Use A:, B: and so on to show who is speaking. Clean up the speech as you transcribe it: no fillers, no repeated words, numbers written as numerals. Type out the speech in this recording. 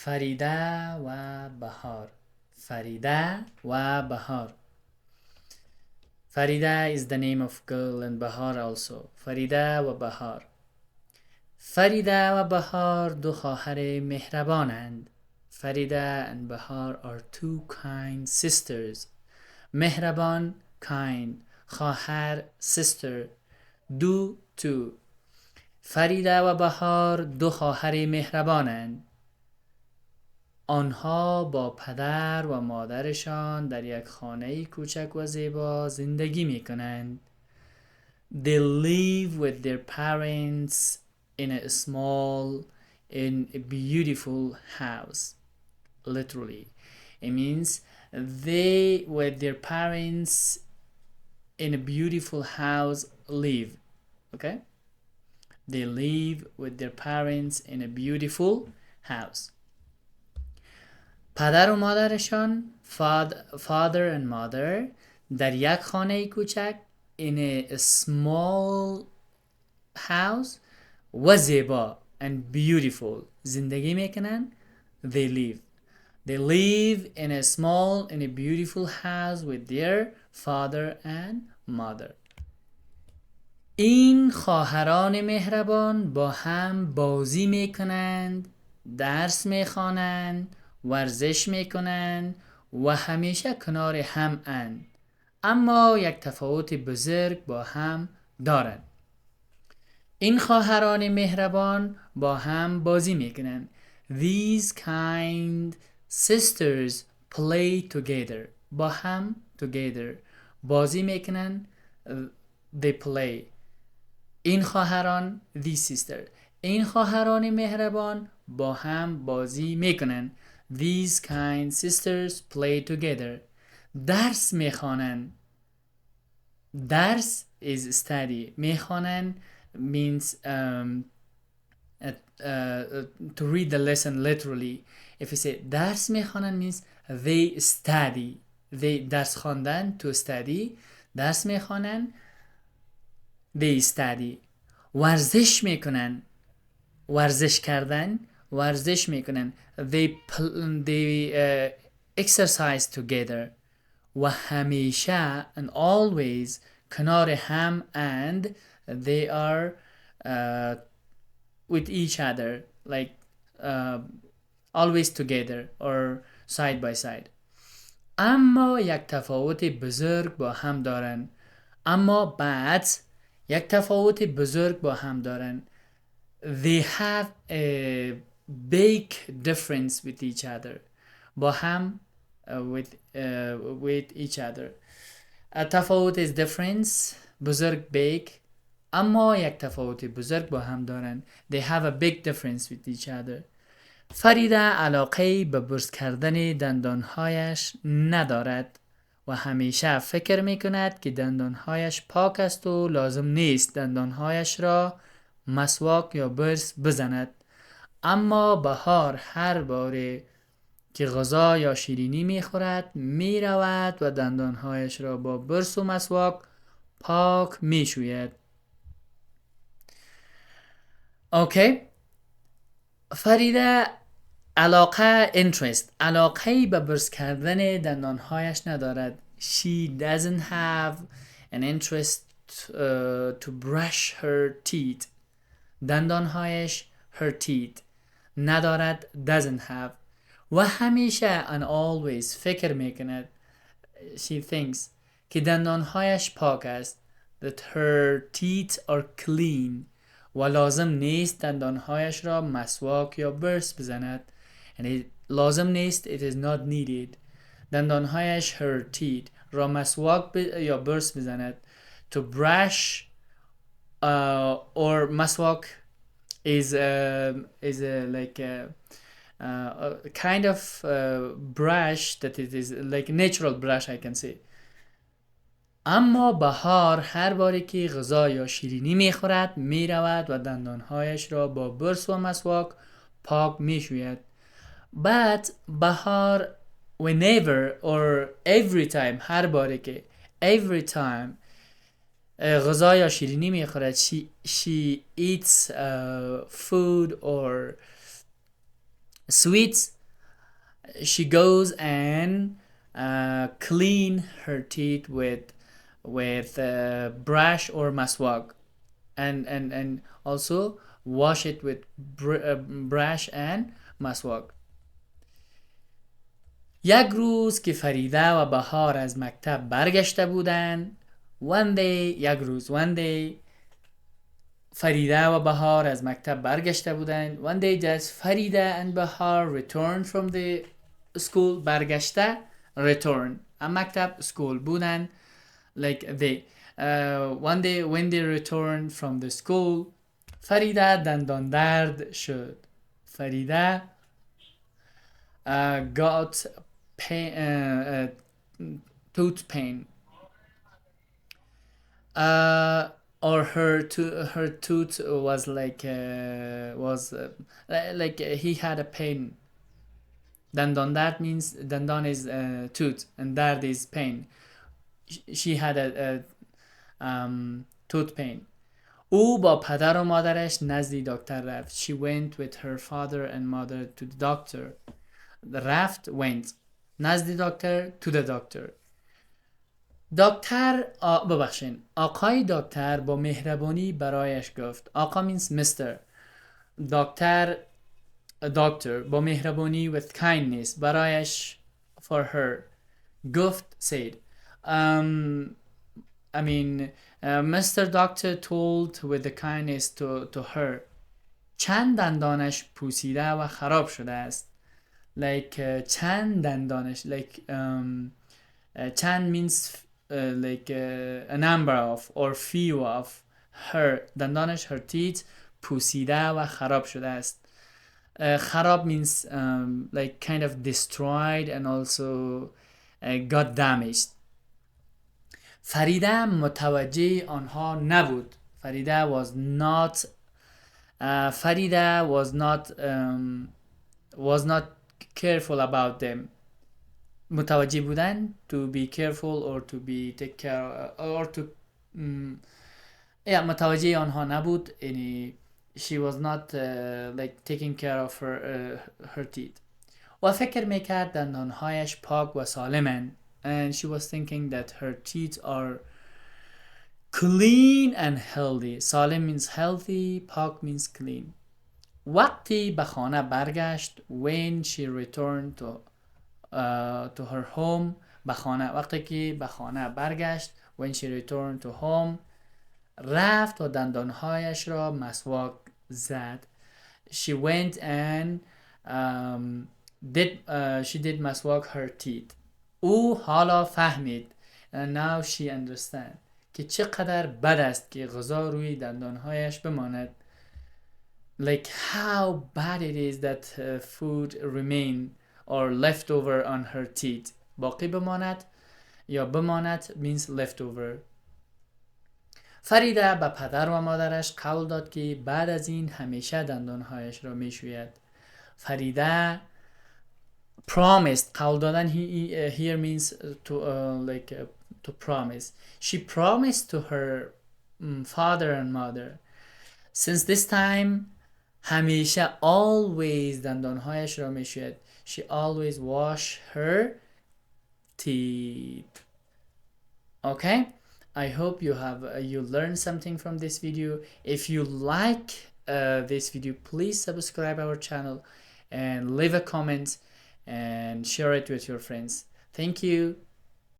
A: فریده و بهار. فریده و بهار. Farida is the name of girl and Bahar also. Farida و بهار. فریده و بهار دو خواهر مهربانند. Farida and Bahar are two kind sisters. مهربان kind. خواهر sister. دو two. فریده و بهار دو خواهر مهربانند. آنها با پدر و مادرشان در یک خانه کوچک و زیبا زندگی می کنند. They live with their parents in a beautiful house. Literally. It means they with their parents in a beautiful house live. Okay? They live with their parents in a beautiful house. پدر و مادرشان father and mother در یک خانه کوچک in a small house و زیبا and beautiful زندگی میکنن. They live in a beautiful house with their father and mother. این خواهران مهربان با هم بازی میکنند، درس میخوانند، ورزش میکنند و همیشه کنار هم اند. اما یک تفاوت بزرگ با هم دارند. این خواهران مهربان با هم بازی میکنند. These kind sisters play together. با هم together. بازی میکنند. They play. این خواهران these sisters. این خواهران مهربان با هم بازی میکنند. These kind sisters play together. درس میخوانند. درس is study. میخوانند means to read the lesson literally. If you say درس میخوانند means they study. They درس خواندن to study. درس میخوانند they study. ورزش میکنن. ورزش کردن. ورزش میکنن. They exercise together. و همیشه and always کنار هم and they are with each other like always together or side by side. اما یک تفاوت بزرگ با هم دارن. اما بعد یک تفاوت بزرگ با هم دارن. They have a big difference with each other. با هم with each other. تفاوت is difference. بزرگ big. اما یک تفاوت بزرگ با هم دارن. They have a big difference with each other. فریده علاقه به برس کردن دندانهایش ندارد و همیشه فکر میکند که دندانهایش پاک است و لازم نیست دندانهایش را مسواک یا برس بزند. اما بهار هر باره که غذا یا شیرینی میخورد میرود و دندانهایش را با برس و مسواک پاک میشوید. اوکی. فریده علاقه علاقه به برس کردن دندانهایش ندارد. She doesn't have an interest to brush her teeth. دندانهایش her teeth ندارد doesn't have. و همیشه and always فکر میکند she thinks که دندانهایش پاک است that her teeth are clean و لازم نیست دندانهایش را مسواک یا برس بزند. یعنی لازم نیست it is not needed دندانهایش her teeth را مسواک یا برس بزند. To brush or مسواک is like a kind of brush that it is like natural brush I can say. اما بهار هر باری که غذا یا شیرینی میخورد میرود و دندانهایش را با برس و مسواک پاک میشوید. But بهار whenever or every time هر باری که every time غذا یا شیرینی میخورد she eats food or sweets she goes and clean her teeth with brush or maswak, and also wash it with brush and maswak. یک روز که فریده و بهار از مکتب برگشته بودند، یک روز one day فریده و بهار از مکتب برگشته بودند. One day that Farida and Bahar returned from the school. برگشته return. مکتب school بودن like they. One day when they returned from the school, فریده دندان درد شد. فریده got pain, tooth pain. Or her tooth was like he had a pain. Dandon, that means dandon is tooth and dard is pain. She had a tooth pain. او با پدر و مادرش نزد دکتر رفت. She went with her father and mother to the doctor. رفت went. نزد دکتر to the doctor. دکتر ببخشین آقای دکتر با مهربانی برایش گفت. آقا means Mr. دکتر doctor با مهربانی with kindness برایش for her گفت said. I mean Mr. Doctor told with the kindness to her. چند دندانش پوسیده و خراب شده است. Like چند دندانش like چند means like a number of or few of her دندانش her teeth پوسیده و خراب شده است. خراب means like kind of destroyed and also got damaged. فریده متوجه آنها نبود. فریده was not careful about them. متوجه بودن to be careful or to be take care or to متوجه آنها نبود یعنی she was not like taking care of her teeth. و فکر میکرد دندانهایش پاک و سالمند. And she was thinking that her teeth are clean and healthy. سالم means healthy, پاک means clean. وقتی به خانه برگشت when she returned to her home به خانه وقتی که به خانه برگشت when she returned to home رفت و دندانهایش را مسواک زد. She went and she did مسواک her teeth. او حالا فهمید and now she understand که چقدر بد است که غذا روی دندانهایش بماند. Like how bad it is that food remain or left over on her teeth. باقی بماند یا بماند means left over. فریده به پدر و مادرش قول داد که بعد از این همیشه دندانهایش را میشوید. فریده promised. قول دادن here means to promise. She promised to her father and mother. Since this time همیشه always دندانهایش را میشوید. She always wash her teeth. Okay, I hope you learned something from this video. If you like this video, please subscribe our channel and leave a comment and share it with your friends. Thank you.